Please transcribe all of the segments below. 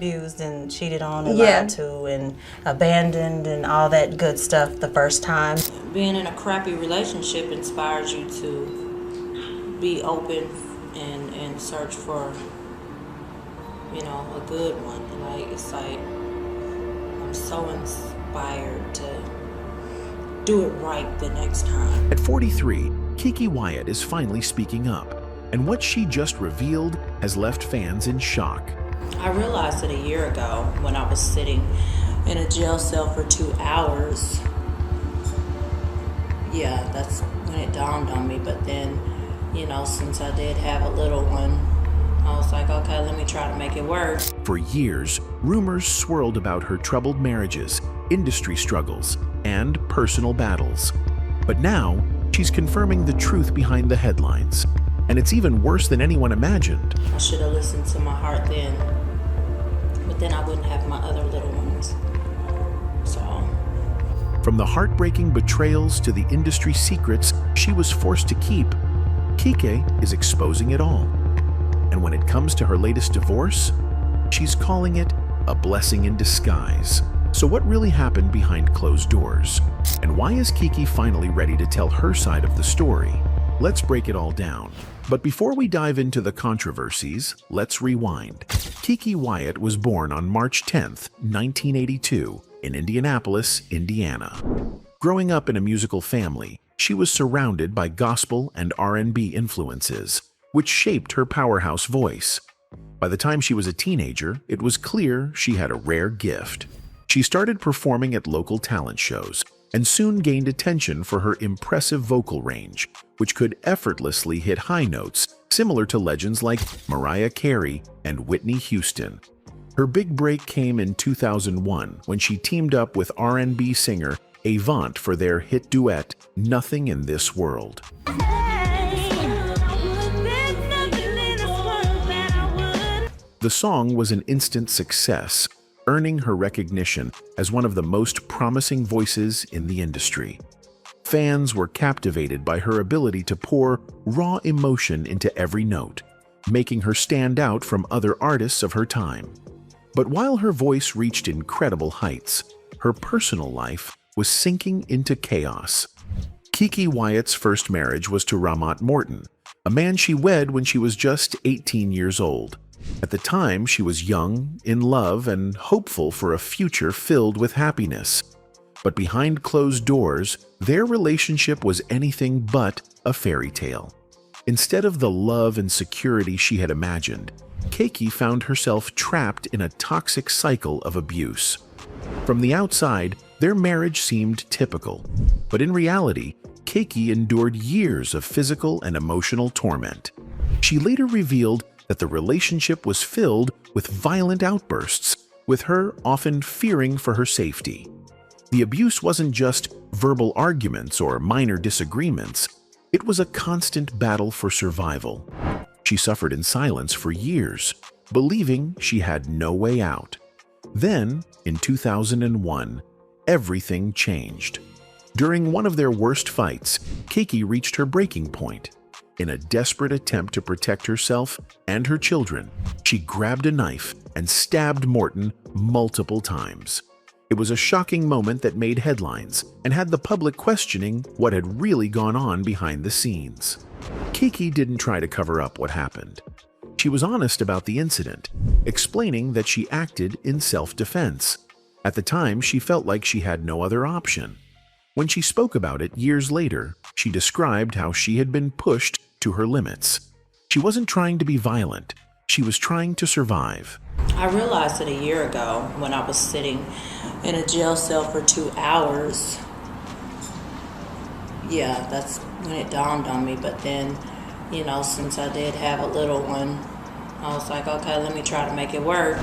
abused and cheated on and Yeah. lied to and abandoned and all that good stuff the first time. Being in a crappy relationship inspires you to be open and search for, a good one. It's like I'm so inspired to do it right the next time. At 43, Keke Wyatt is finally speaking up, and what she just revealed has left fans in shock. I realized it a year ago when I was sitting in a jail cell for 2 hours. Yeah, that's when it dawned on me. But then, since I did have a little one, I was like, okay, let me try to make it work. For years, rumors swirled about her troubled marriages, industry struggles, and personal battles. But now, she's confirming the truth behind the headlines. And it's even worse than anyone imagined. I should have listened to my heart then, but then I wouldn't have my other little ones. So, from the heartbreaking betrayals to the industry secrets she was forced to keep, Keke is exposing it all. And when it comes to her latest divorce, she's calling it a blessing in disguise. So what really happened behind closed doors? And why is Keke finally ready to tell her side of the story? Let's break it all down. But before we dive into the controversies, let's rewind. Keke Wyatt was born on March 10th, 1982, in Indianapolis, Indiana. Growing up in a musical family, she was surrounded by gospel and R&B influences, which shaped her powerhouse voice. By the time she was a teenager, it was clear she had a rare gift. She started performing at local talent shows and soon gained attention for her impressive vocal range, which could effortlessly hit high notes similar to legends like Mariah Carey and Whitney Houston. Her big break came in 2001 when she teamed up with R&B singer Avant for their hit duet, Nothing in This World. The song was an instant success, earning her recognition as one of the most promising voices in the industry. Fans were captivated by her ability to pour raw emotion into every note, making her stand out from other artists of her time. But while her voice reached incredible heights, her personal life was sinking into chaos. Keke Wyatt's first marriage was to Ramat Morton, a man she wed when she was just 18 years old. At the time, she was young, in love, and hopeful for a future filled with happiness. But behind closed doors, their relationship was anything but a fairy tale. Instead of the love and security she had imagined, Keke found herself trapped in a toxic cycle of abuse. From the outside, their marriage seemed typical, but in reality, Keke endured years of physical and emotional torment. She later revealed that the relationship was filled with violent outbursts, with her often fearing for her safety. The abuse wasn't just verbal arguments or minor disagreements, it was a constant battle for survival. She suffered in silence for years, believing she had no way out. Then, in 2001, everything changed. During one of their worst fights, Keke reached her breaking point. In a desperate attempt to protect herself and her children, she grabbed a knife and stabbed Morton multiple times. It was a shocking moment that made headlines and had the public questioning what had really gone on behind the scenes. Keke didn't try to cover up what happened. She was honest about the incident, explaining that she acted in self-defense. At the time, she felt like she had no other option. When she spoke about it years later, she described how she had been pushed to her limits. She wasn't trying to be violent. She was trying to survive. I realized it a year ago when I was sitting in a jail cell for 2 hours. Yeah, that's when it dawned on me. But then, since I did have a little one, I was like, okay, let me try to make it work.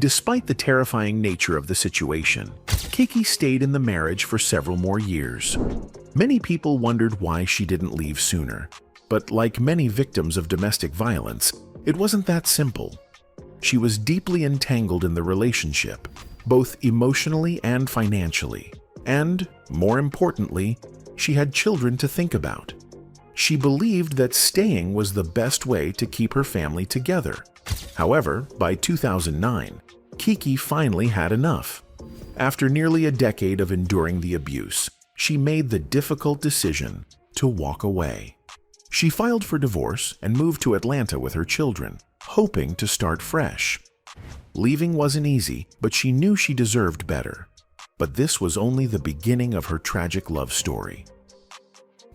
Despite the terrifying nature of the situation, Keke stayed in the marriage for several more years. Many people wondered why she didn't leave sooner. But like many victims of domestic violence, it wasn't that simple. She was deeply entangled in the relationship, both emotionally and financially. And, more importantly, she had children to think about. She believed that staying was the best way to keep her family together. However, by 2009, Keke finally had enough. After nearly a decade of enduring the abuse, she made the difficult decision to walk away. She filed for divorce and moved to Atlanta with her children, hoping to start fresh. Leaving wasn't easy, but she knew she deserved better. But this was only the beginning of her tragic love story.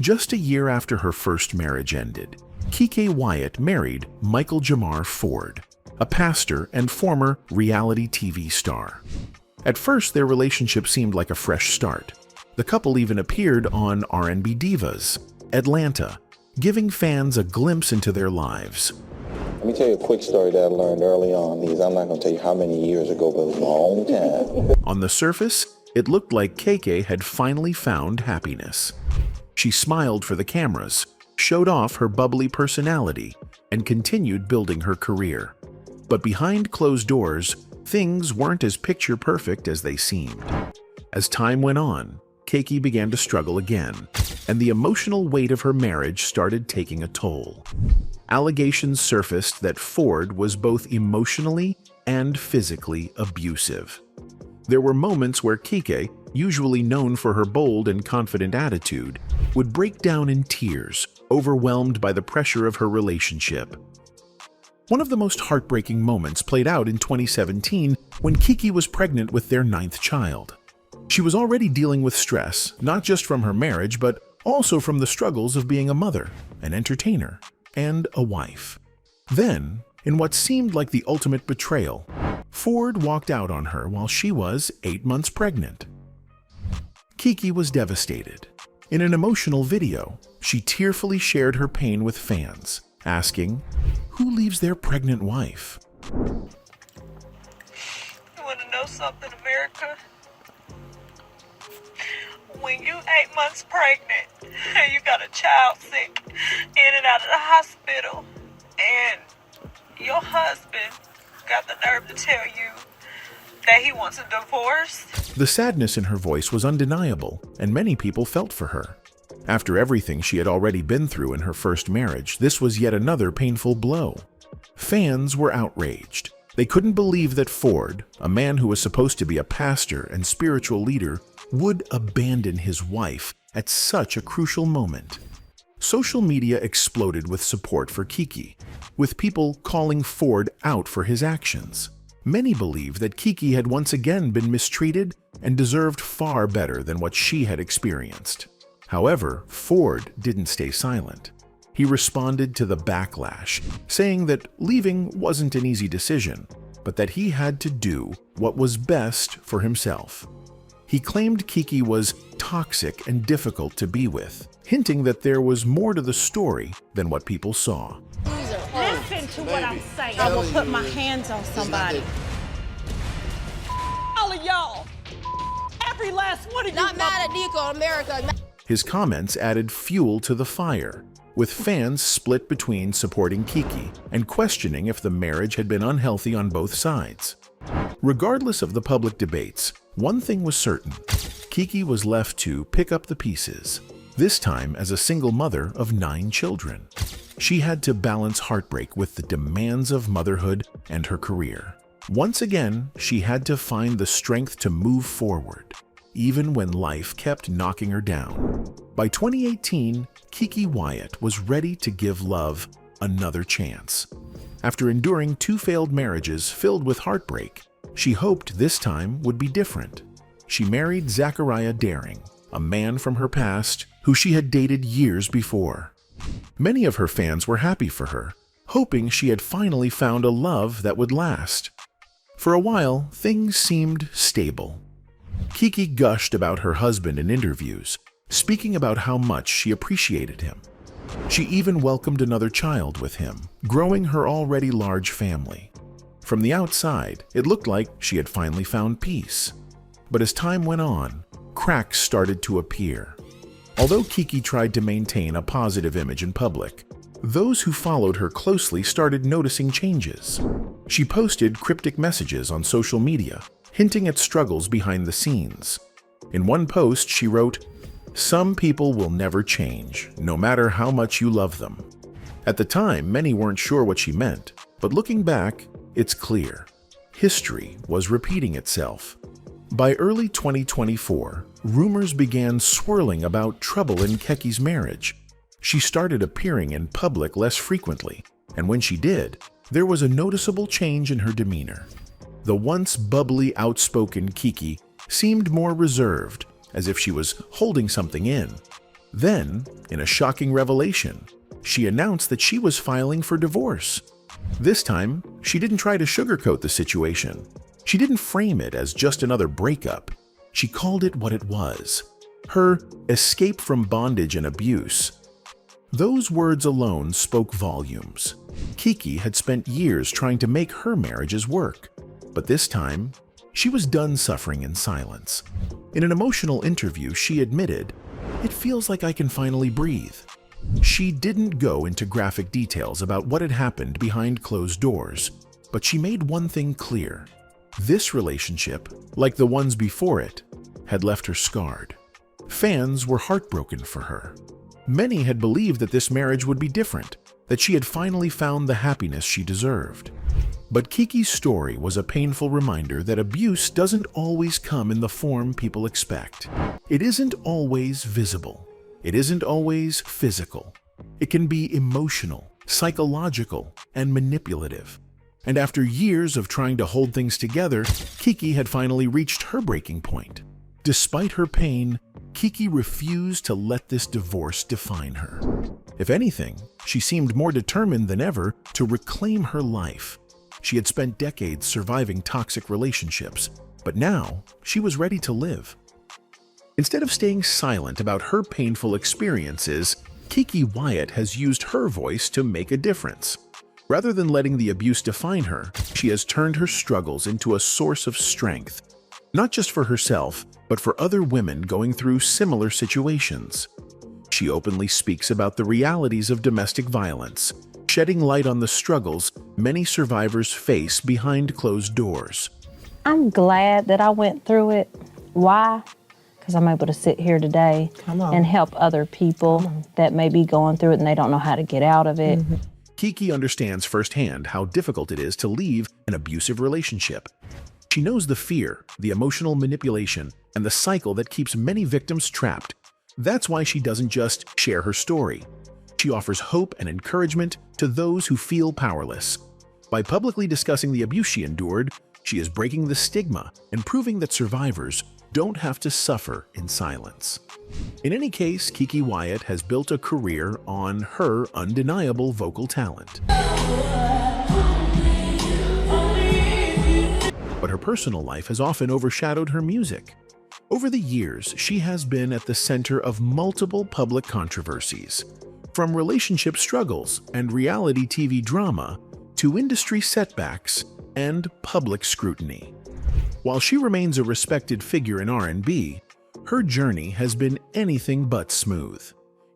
Just a year after her first marriage ended, Keke Wyatt married Michael Jamar Ford, a pastor and former reality TV star. At first, their relationship seemed like a fresh start. The couple even appeared on R&B Divas, Atlanta, giving fans a glimpse into their lives. Let me tell you a quick story that I learned early on. I'm not going to tell you how many years ago, but it was a long time. On the surface, it looked like Keke had finally found happiness. She smiled for the cameras, showed off her bubbly personality, and continued building her career. But behind closed doors, things weren't as picture-perfect as they seemed. As time went on, Keke began to struggle again, and the emotional weight of her marriage started taking a toll. Allegations surfaced that Ford was both emotionally and physically abusive. There were moments where Keke, usually known for her bold and confident attitude, would break down in tears, overwhelmed by the pressure of her relationship. One of the most heartbreaking moments played out in 2017 when Keke was pregnant with their 9th child. She was already dealing with stress, not just from her marriage, but also from the struggles of being a mother, an entertainer, and a wife. Then, in what seemed like the ultimate betrayal, Ford walked out on her while she was 8 months pregnant. Keke was devastated. In an emotional video, she tearfully shared her pain with fans, asking, "Who leaves their pregnant wife?" You want to know something, America? When you 8 months pregnant and you got a child sick in and out of the hospital, and your husband got the nerve to tell you that he wants a divorce. The sadness in her voice was undeniable, and many people felt for her. After everything she had already been through in her first marriage, this was yet another painful blow. Fans were outraged. They couldn't believe that Ford, a man who was supposed to be a pastor and spiritual leader, would abandon his wife at such a crucial moment. Social media exploded with support for Keke, with people calling Ford out for his actions. Many believed that Keke had once again been mistreated and deserved far better than what she had experienced. However, Ford didn't stay silent. He responded to the backlash, saying that leaving wasn't an easy decision, but that he had to do what was best for himself. He claimed Keke was toxic and difficult to be with, hinting that there was more to the story than what people saw. Listen to what I'm saying. I will put my hands on somebody. All of y'all. Every last one of you. Not mad at Nico, America. His comments added fuel to the fire, with fans split between supporting Keke and questioning if the marriage had been unhealthy on both sides. Regardless of the public debates, one thing was certain: Keke was left to pick up the pieces, this time as a single mother of 9 children. She had to balance heartbreak with the demands of motherhood and her career. Once again, she had to find the strength to move forward, even when life kept knocking her down. By 2018, Keke Wyatt was ready to give love another chance. After enduring 2 failed marriages filled with heartbreak, she hoped this time would be different. She married Zachariah Daring, a man from her past who she had dated years before. Many of her fans were happy for her, hoping she had finally found a love that would last. For a while, things seemed stable. Keke gushed about her husband in interviews, speaking about how much she appreciated him. She even welcomed another child with him, growing her already large family. From the outside, it looked like she had finally found peace. But as time went on, cracks started to appear. Although Keke tried to maintain a positive image in public, those who followed her closely started noticing changes. She posted cryptic messages on social media, hinting at struggles behind the scenes. In one post, she wrote, "Some people will never change, no matter how much you love them." At the time, many weren't sure what she meant, but looking back, it's clear. history was repeating itself. By early 2024, rumors began swirling about trouble in Keke's marriage. She started appearing in public less frequently, and when she did, there was a noticeable change in her demeanor. The once bubbly, outspoken Keke seemed more reserved, as if she was holding something in. Then, in a shocking revelation, she announced that she was filing for divorce. This time, she didn't try to sugarcoat the situation. She didn't frame it as just another breakup. She called it what it was: her escape from bondage and abuse. Those words alone spoke volumes. Keke had spent years trying to make her marriages work, but this time, she was done suffering in silence. In an emotional interview, she admitted, "It feels like I can finally breathe." She didn't go into graphic details about what had happened behind closed doors, but she made one thing clear. This relationship, like the ones before it, had left her scarred. Fans were heartbroken for her. Many had believed that this marriage would be different, that she had finally found the happiness she deserved. But Keke's story was a painful reminder that abuse doesn't always come in the form people expect. It isn't always visible. It isn't always physical. It can be emotional, psychological, and manipulative. And after years of trying to hold things together, Keke had finally reached her breaking point. Despite her pain, Keke refused to let this divorce define her. If anything, she seemed more determined than ever to reclaim her life. She had spent decades surviving toxic relationships, but now she was ready to live. Instead of staying silent about her painful experiences, Keke Wyatt has used her voice to make a difference. Rather than letting the abuse define her, she has turned her struggles into a source of strength, not just for herself, but for other women going through similar situations. She openly speaks about the realities of domestic violence, shedding light on the struggles many survivors face behind closed doors. I'm glad that I went through it. Why? Because I'm able to sit here today and help other people that may be going through it and they don't know how to get out of it. Keke understands firsthand how difficult it is to leave an abusive relationship. She knows the fear, the emotional manipulation, and the cycle that keeps many victims trapped. That's why she doesn't just share her story. She offers hope and encouragement to those who feel powerless. By publicly discussing the abuse she endured, she is breaking the stigma and proving that survivors don't have to suffer in silence. In any case, Keke Wyatt has built a career on her undeniable vocal talent. But her personal life has often overshadowed her music. Over the years, she has been at the center of multiple public controversies, from relationship struggles and reality TV drama to industry setbacks and public scrutiny. While she remains a respected figure in R&B, her journey has been anything but smooth.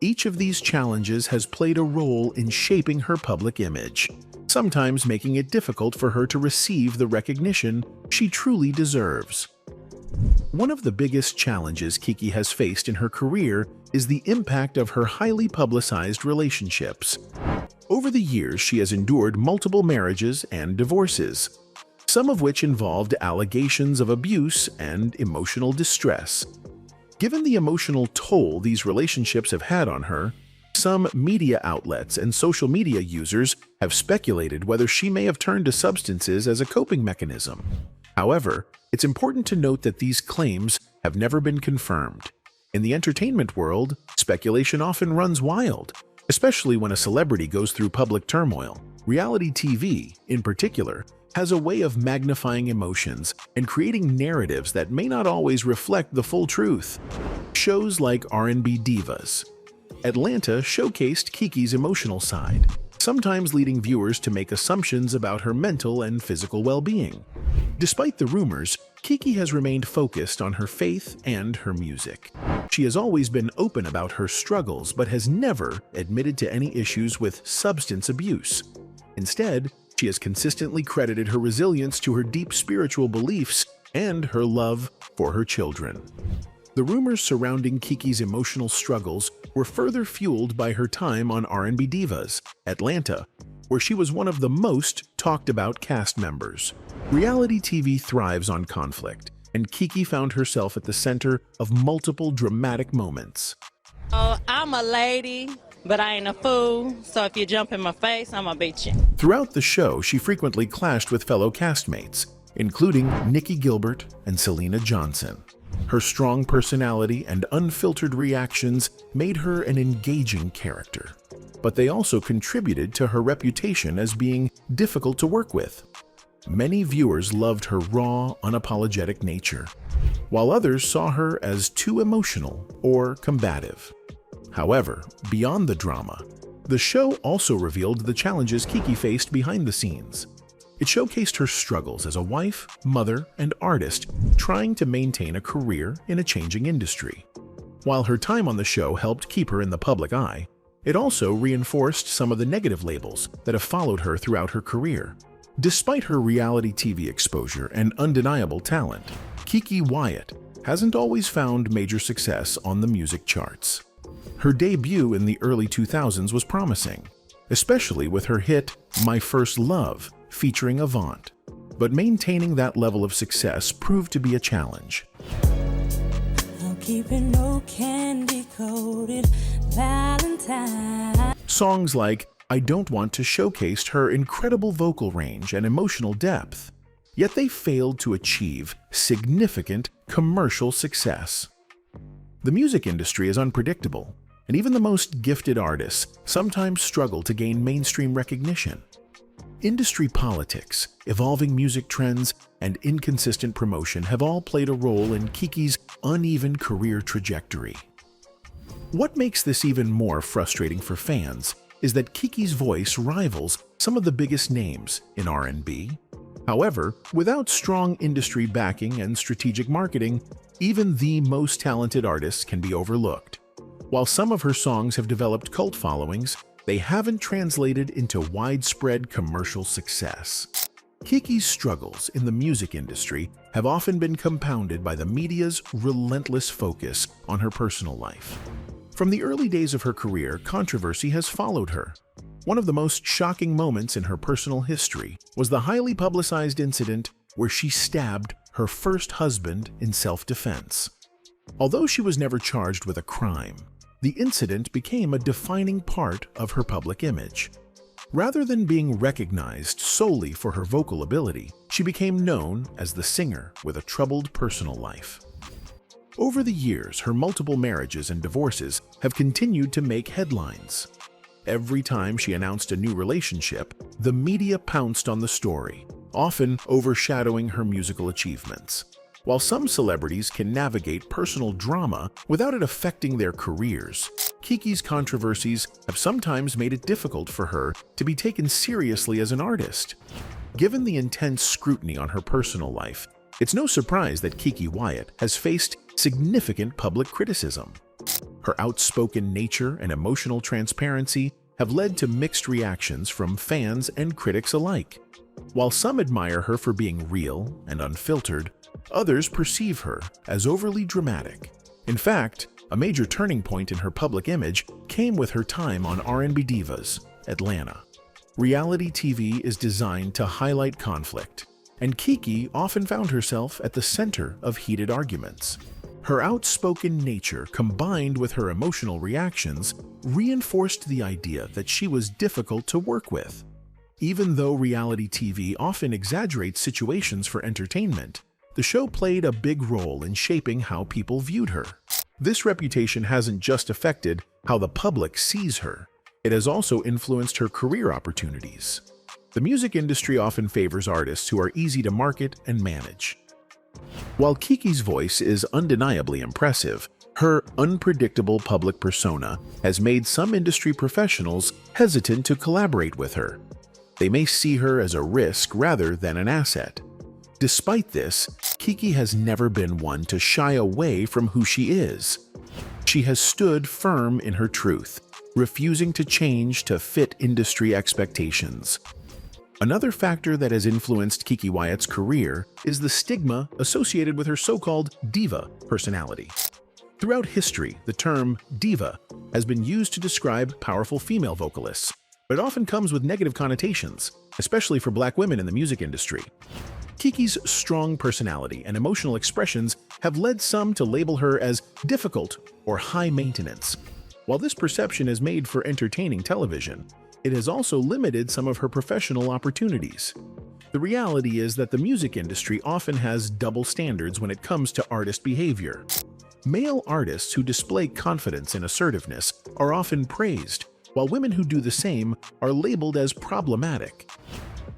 Each of these challenges has played a role in shaping her public image, sometimes making it difficult for her to receive the recognition she truly deserves. One of the biggest challenges Keke has faced in her career is the impact of her highly publicized relationships. Over the years, she has endured multiple marriages and divorces, some of which involved allegations of abuse and emotional distress. Given the emotional toll these relationships have had on her, some media outlets and social media users have speculated whether she may have turned to substances as a coping mechanism. However, it's important to note that these claims have never been confirmed. In the entertainment world, speculation often runs wild, especially when a celebrity goes through public turmoil. Reality TV, in particular, has a way of magnifying emotions and creating narratives that may not always reflect the full truth. Shows like R&B Divas, Atlanta showcased Keke's emotional side, sometimes leading viewers to make assumptions about her mental and physical well-being. Despite the rumors, Keke has remained focused on her faith and her music. She has always been open about her struggles but has never admitted to any issues with substance abuse. Instead, she has consistently credited her resilience to her deep spiritual beliefs and her love for her children. The rumors surrounding Keke's emotional struggles were further fueled by her time on R&B Divas, Atlanta, where she was one of the most talked about cast members. Reality TV thrives on conflict, and Keke found herself at the center of multiple dramatic moments. Oh, I'm a lady, but I ain't a fool, so if you jump in my face, I'ma beat you. Throughout the show, she frequently clashed with fellow castmates, including Nikki Gilbert and Selena Johnson. Her strong personality and unfiltered reactions made her an engaging character, but they also contributed to her reputation as being difficult to work with. Many viewers loved her raw, unapologetic nature, while others saw her as too emotional or combative. However, beyond the drama, the show also revealed the challenges Keke faced behind the scenes. It showcased her struggles as a wife, mother, and artist trying to maintain a career in a changing industry. While her time on the show helped keep her in the public eye, it also reinforced some of the negative labels that have followed her throughout her career. Despite her reality TV exposure and undeniable talent, Keke Wyatt hasn't always found major success on the music charts. Her debut in the early 2000s was promising, especially with her hit My First Love featuring Avant. But maintaining that level of success proved to be a challenge. I'm keeping no candy-coated Valentine. Songs like I Don't Want to showcased her incredible vocal range and emotional depth, yet they failed to achieve significant commercial success. The music industry is unpredictable, and even the most gifted artists sometimes struggle to gain mainstream recognition. Industry politics, evolving music trends, and inconsistent promotion have all played a role in Keke's uneven career trajectory. What makes this even more frustrating for fans is that Keke's voice rivals some of the biggest names in R&B. However, without strong industry backing and strategic marketing, even the most talented artists can be overlooked. While some of her songs have developed cult followings, they haven't translated into widespread commercial success. Keke's struggles in the music industry have often been compounded by the media's relentless focus on her personal life. From the early days of her career, controversy has followed her. One of the most shocking moments in her personal history was the highly publicized incident where she stabbed her first husband in self-defense. Although she was never charged with a crime, the incident became a defining part of her public image. Rather than being recognized solely for her vocal ability, she became known as the singer with a troubled personal life. Over the years, her multiple marriages and divorces have continued to make headlines. Every time she announced a new relationship, the media pounced on the story, often overshadowing her musical achievements. While some celebrities can navigate personal drama without it affecting their careers, Keke's controversies have sometimes made it difficult for her to be taken seriously as an artist. Given the intense scrutiny on her personal life, it's no surprise that Keke Wyatt has faced significant public criticism. Her outspoken nature and emotional transparency have led to mixed reactions from fans and critics alike. While some admire her for being real and unfiltered, others perceive her as overly dramatic. In fact, a major turning point in her public image came with her time on R&B Divas, Atlanta. Reality TV is designed to highlight conflict, and Keke often found herself at the center of heated arguments. Her outspoken nature, combined with her emotional reactions, reinforced the idea that she was difficult to work with. Even though reality TV often exaggerates situations for entertainment, the show played a big role in shaping how people viewed her. This reputation hasn't just affected how the public sees her, it has also influenced her career opportunities. The music industry often favors artists who are easy to market and manage. While Keke's voice is undeniably impressive, her unpredictable public persona has made some industry professionals hesitant to collaborate with her. They may see her as a risk rather than an asset. Despite this, Keke has never been one to shy away from who she is. She has stood firm in her truth, refusing to change to fit industry expectations. Another factor that has influenced Keke Wyatt's career is the stigma associated with her so-called diva personality. Throughout history, the term diva has been used to describe powerful female vocalists, but it often comes with negative connotations, especially for Black women in the music industry. Keke's strong personality and emotional expressions have led some to label her as difficult or high maintenance. While this perception is made for entertaining television, it has also limited some of her professional opportunities. The reality is that the music industry often has double standards when it comes to artist behavior. Male artists who display confidence and assertiveness are often praised, while women who do the same are labeled as problematic.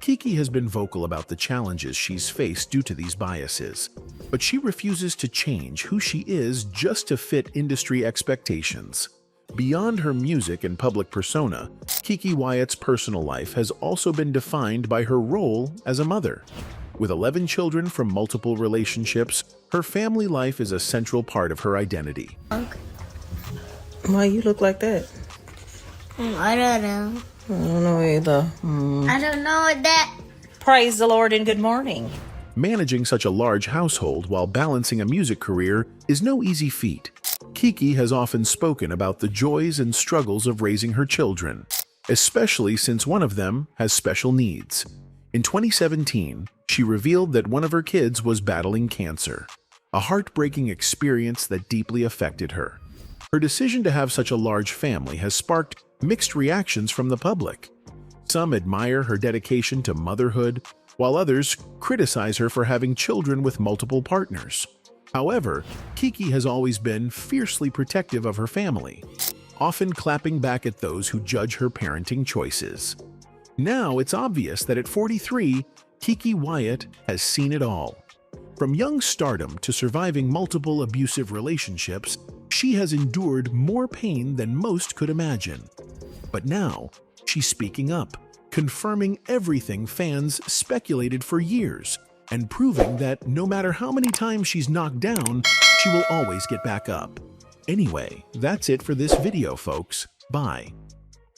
Keke has been vocal about the challenges she's faced due to these biases, but she refuses to change who she is just to fit industry expectations. Beyond her music and public persona, Keke Wyatt's personal life has also been defined by her role as a mother. With 11 children from multiple relationships, her family life is a central part of her identity. Why you look like that? I don't know. I don't know either. I don't know what that. Praise the Lord and good morning. Managing such a large household while balancing a music career is no easy feat. Keke has often spoken about the joys and struggles of raising her children, especially since one of them has special needs. In 2017, she revealed that one of her kids was battling cancer, a heartbreaking experience that deeply affected her. Her decision to have such a large family has sparked mixed reactions from the public. Some admire her dedication to motherhood, while others criticize her for having children with multiple partners. However, Keke has always been fiercely protective of her family, often clapping back at those who judge her parenting choices. Now it's obvious that at 43, Keke Wyatt has seen it all. From young stardom to surviving multiple abusive relationships, she has endured more pain than most could imagine. But now, she's speaking up, confirming everything fans speculated for years, and proving that no matter how many times she's knocked down, she will always get back up. Anyway, that's it for this video, folks. Bye.